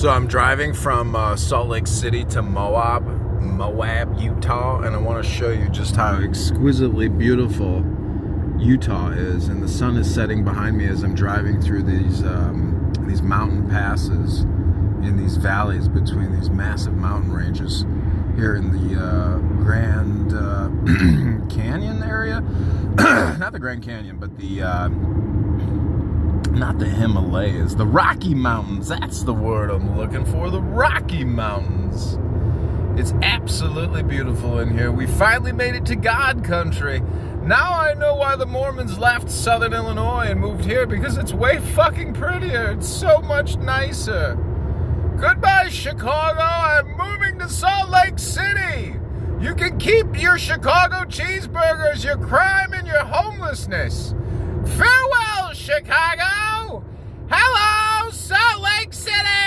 So I'm driving from Salt Lake City to Moab, Utah, and I want to show you just how exquisitely beautiful Utah is. And the sun is setting behind me as I'm driving through these mountain passes in these valleys between these massive mountain ranges here in the Grand Canyon area. Not the Grand Canyon, but not the Himalayas, the Rocky Mountains. That's the word I'm looking for, the Rocky Mountains. It's absolutely beautiful in here. We finally made it to God country. Now I know why the Mormons left Southern Illinois and moved here, because it's way fucking prettier. It's so much nicer. Goodbye, Chicago. I'm moving to Salt Lake City. You can keep your Chicago cheeseburgers, your crime, and your homelessness. Farewell, Chicago! Hello, Salt Lake City!